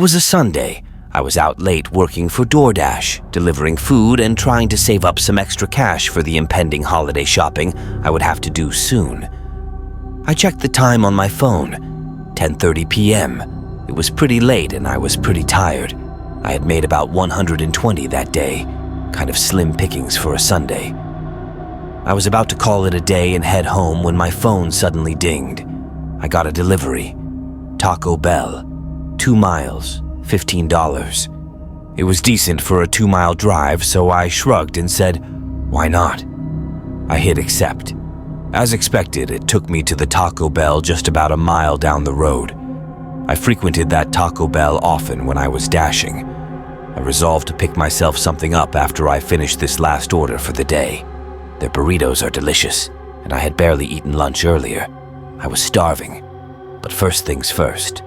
was a Sunday. I was out late working for DoorDash, delivering food and trying to save up some extra cash for the impending holiday shopping I would have to do soon. I checked the time on my phone, 10:30 p.m. It was pretty late and I was pretty tired. I had made about 120 that day, kind of slim pickings for a Sunday. I was about to call it a day and head home when my phone suddenly dinged. I got a delivery. Taco Bell. 2 miles, $15. It was decent for a 2-mile drive, so I shrugged and said, "Why not?" I hit accept. As expected, it took me to the Taco Bell just about a mile down the road. I frequented that Taco Bell often when I was dashing. I resolved to pick myself something up after I finished this last order for the day. Their burritos are delicious, and I had barely eaten lunch earlier. I was starving. But first things first,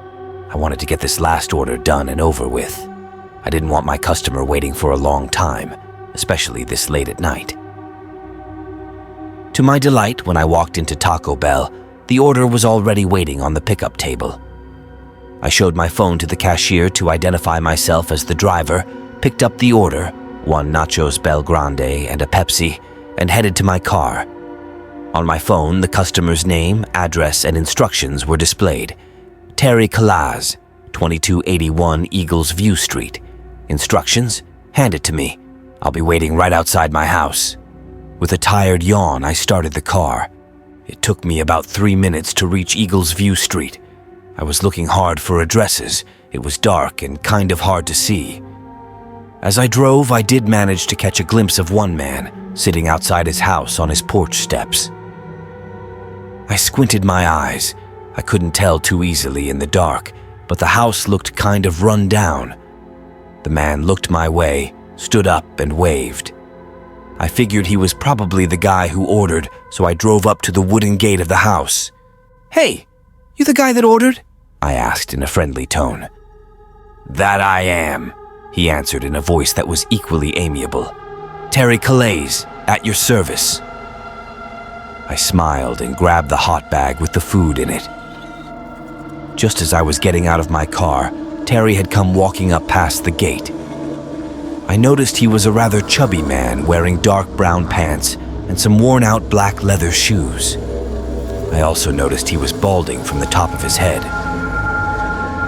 I wanted to get this last order done and over with. I didn't want my customer waiting for a long time, especially this late at night. To my delight, when I walked into Taco Bell, the order was already waiting on the pickup table. I showed my phone to the cashier to identify myself as the driver, picked up the order, 1 Nachos Bel Grande and a Pepsi, and headed to my car. On my phone, the customer's name, address, and instructions were displayed. Terry Kalaz, 2281 Eagles View Street. Instructions? Hand it to me. I'll be waiting right outside my house. With a tired yawn, I started the car. It took me about 3 minutes to reach Eagles View Street. I was looking hard for addresses. It was dark and kind of hard to see. As I drove, I did manage to catch a glimpse of one man sitting outside his house on his porch steps. I squinted my eyes. I couldn't tell too easily in the dark, but the house looked kind of run down. The man looked my way, stood up and waved. I figured he was probably the guy who ordered, so I drove up to the wooden gate of the house. "Hey, you the guy that ordered?" I asked in a friendly tone. "That I am," he answered in a voice that was equally amiable. "Terry Calais, at your service." I smiled and grabbed the hot bag with the food in it. Just as I was getting out of my car, Terry had come walking up past the gate. I noticed he was a rather chubby man wearing dark brown pants and some worn-out black leather shoes. I also noticed he was balding from the top of his head.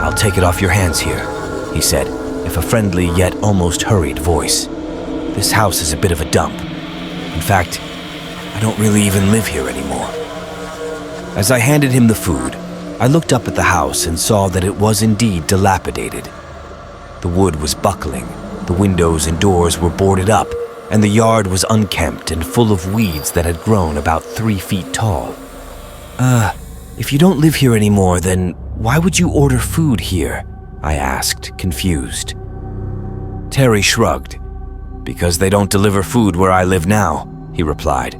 "I'll take it off your hands here," he said, with a friendly yet almost hurried voice. "This house is a bit of a dump. In fact, I don't really even live here anymore." As I handed him the food, I looked up at the house and saw that it was indeed dilapidated. The wood was buckling, the windows and doors were boarded up, and the yard was unkempt and full of weeds that had grown about 3 feet tall. If you don't live here anymore, then why would you order food here?" I asked, confused. Terry shrugged. "Because they don't deliver food where I live now," he replied.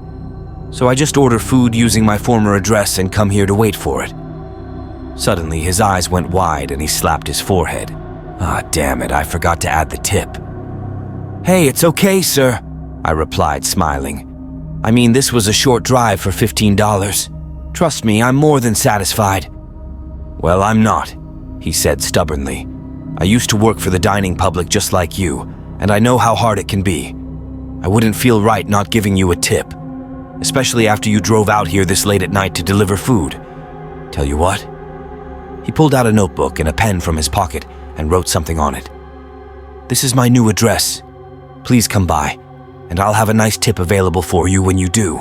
"So I just order food using my former address and come here to wait for it." Suddenly, his eyes went wide and he slapped his forehead. Damn it, I forgot to add the tip. "Hey, it's okay, sir," I replied, smiling. "I mean, this was a short drive for $15. Trust me, I'm more than satisfied." "Well, I'm not," he said stubbornly. "I used to work for the dining public just like you, and I know how hard it can be. I wouldn't feel right not giving you a tip, especially after you drove out here this late at night to deliver food. Tell you what." He pulled out a notebook and a pen from his pocket and wrote something on it. "This is my new address. Please come by, and I'll have a nice tip available for you when you do.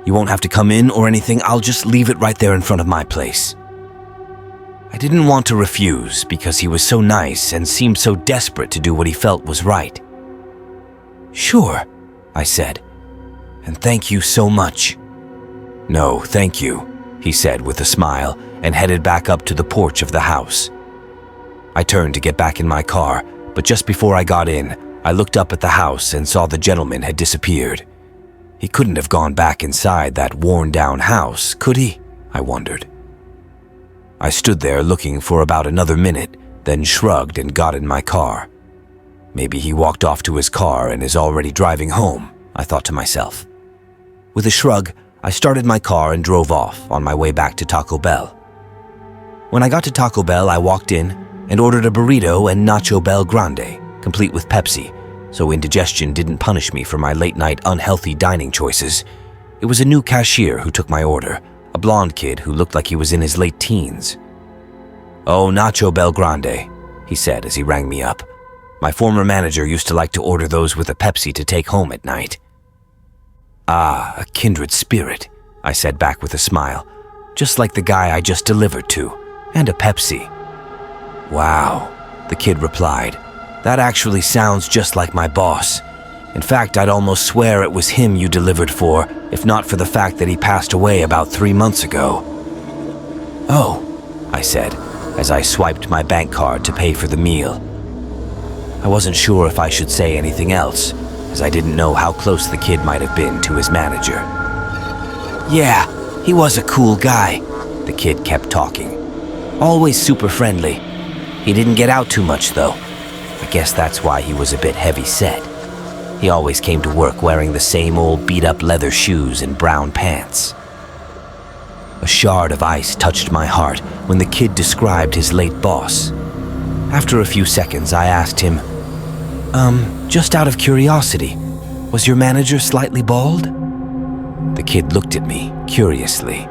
You won't have to come in or anything, I'll just leave it right there in front of my place." I didn't want to refuse because he was so nice and seemed so desperate to do what he felt was right. "Sure," I said, "and thank you so much." "No, thank you," he said with a smile and headed back up to the porch of the house. I turned to get back in my car, but just before I got in, I looked up at the house and saw the gentleman had disappeared. He couldn't have gone back inside that worn-down house, could he? I wondered. I stood there looking for about another minute, then shrugged and got in my car. Maybe he walked off to his car and is already driving home, I thought to myself. With a shrug, I started my car and drove off on my way back to Taco Bell. When I got to Taco Bell, I walked in, and ordered a burrito and nacho bel grande, complete with Pepsi, so indigestion didn't punish me for my late-night unhealthy dining choices. It was a new cashier who took my order, a blonde kid who looked like he was in his late teens. "Oh, nacho bel grande," he said as he rang me up. "My former manager used to like to order those with a Pepsi to take home at night." "Ah, a kindred spirit," I said back with a smile, just like the guy I just delivered to, and a Pepsi. "Wow," the kid replied. "That actually sounds just like my boss. In fact, I'd almost swear it was him you delivered for, if not for the fact that he passed away about 3 months ago." "Oh," I said, as I swiped my bank card to pay for the meal. I wasn't sure if I should say anything else, as I didn't know how close the kid might have been to his manager. "Yeah, he was a cool guy," the kid kept talking. "Always super friendly. He didn't get out too much, though. I guess that's why he was a bit heavy-set. He always came to work wearing the same old beat-up leather shoes and brown pants." A shard of ice touched my heart when the kid described his late boss. After a few seconds, I asked him, just out of curiosity, was your manager slightly bald?" The kid looked at me curiously.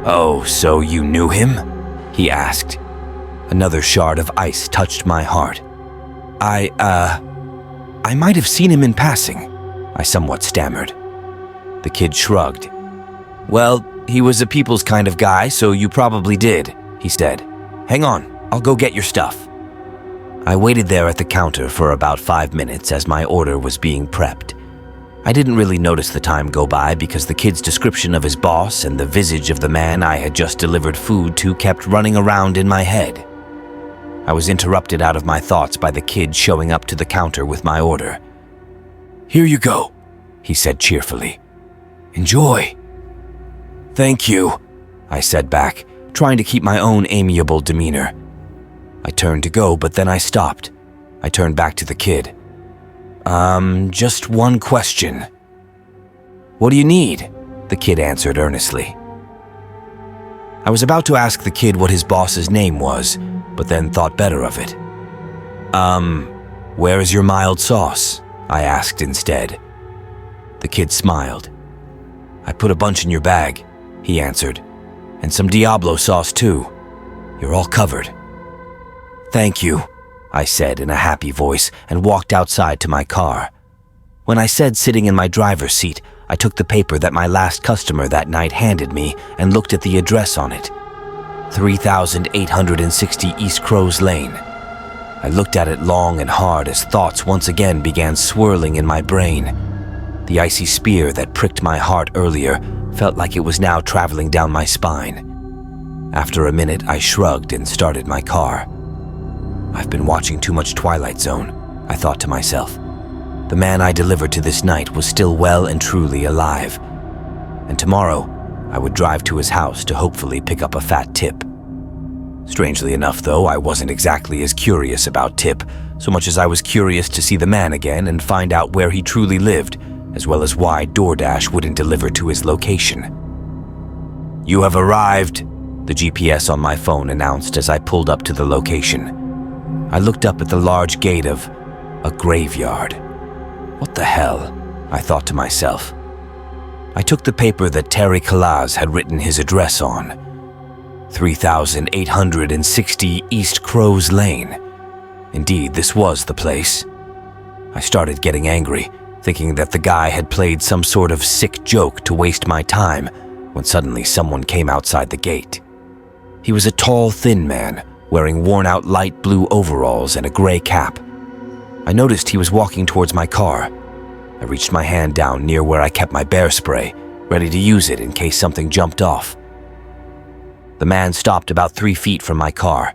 "Oh, so you knew him?" he asked. Another shard of ice touched my heart. I might have seen him in passing," I somewhat stammered. The kid shrugged. "Well, he was a people's kind of guy, so you probably did," he said. "Hang on, I'll go get your stuff." I waited there at the counter for about 5 minutes as my order was being prepped. I didn't really notice the time go by because the kid's description of his boss and the visage of the man I had just delivered food to kept running around in my head. I was interrupted out of my thoughts by the kid showing up to the counter with my order. "Here you go," he said cheerfully. "Enjoy." "Thank you," I said back, trying to keep my own amiable demeanor. I turned to go, but then I stopped. I turned back to the kid. Just one question." "What do you need?" the kid answered earnestly. I was about to ask the kid what his boss's name was, but then thought better of it. Where is your mild sauce?" I asked instead. The kid smiled. "I put a bunch in your bag," he answered, "and some Diablo sauce too. You're all covered." "Thank you," I said in a happy voice and walked outside to my car. When I said sitting in my driver's seat, I took the paper that my last customer that night handed me and looked at the address on it. 3860 East Crows Lane. I looked at it long and hard as thoughts once again began swirling in my brain. The icy spear that pricked my heart earlier felt like it was now traveling down my spine. After a minute, I shrugged and started my car. I've been watching too much Twilight Zone, I thought to myself. The man I delivered to this night was still well and truly alive. And tomorrow, I would drive to his house to hopefully pick up a fat tip. Strangely enough, though, I wasn't exactly as curious about Tip, so much as I was curious to see the man again and find out where he truly lived, as well as why DoorDash wouldn't deliver to his location. "You have arrived," the GPS on my phone announced as I pulled up to the location. I looked up at the large gate of a graveyard. What the hell? I thought to myself. I took the paper that Terry Kalaz had written his address on. 3860 East Crows Lane. Indeed, this was the place. I started getting angry, thinking that the guy had played some sort of sick joke to waste my time, when suddenly someone came outside the gate. He was a tall, thin man, wearing worn-out light blue overalls and a gray cap. I noticed he was walking towards my car. I reached my hand down near where I kept my bear spray, ready to use it in case something jumped off. The man stopped about 3 feet from my car.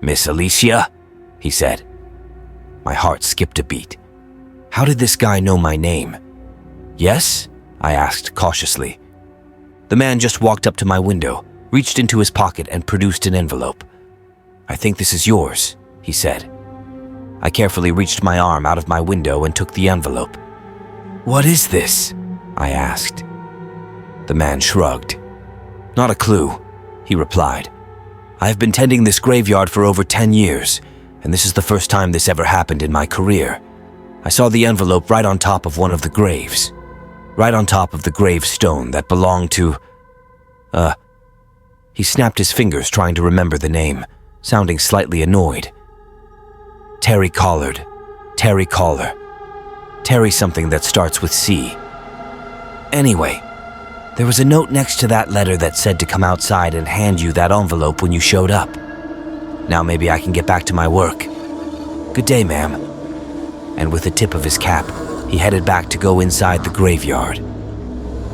"Miss Alicia?" he said. My heart skipped a beat. How did this guy know my name? "Yes?" I asked cautiously. The man just walked up to my window, reached into his pocket and produced an envelope. "I think this is yours," he said. I carefully reached my arm out of my window and took the envelope. "What is this?" I asked. The man shrugged. "Not a clue," he replied. I have been tending this graveyard for over 10 years, and this is the first time this ever happened in my career. I saw the envelope right on top of one of the graves. Right on top of the gravestone that belonged to... He snapped his fingers trying to remember the name, sounding slightly annoyed. Terry Collard. Terry Collar. Terry something that starts with C. Anyway, there was a note next to that letter that said to come outside and hand you that envelope when you showed up. Now maybe I can get back to my work. Good day, ma'am. And with a tip of his cap, he headed back to go inside the graveyard.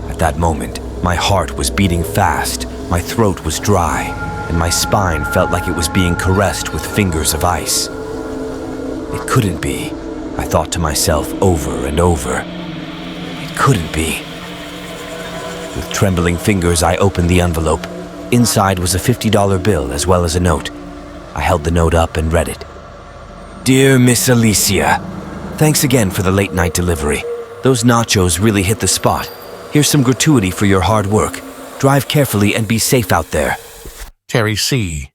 At that moment, my heart was beating fast, my throat was dry, and my spine felt like it was being caressed with fingers of ice. It couldn't be, I thought to myself over and over. It couldn't be. With trembling fingers, I opened the envelope. Inside was a $50 bill as well as a note. I held the note up and read it. Dear Miss Alicia, thanks again for the late night delivery. Those nachos really hit the spot. Here's some gratuity for your hard work. Drive carefully and be safe out there. Terry C.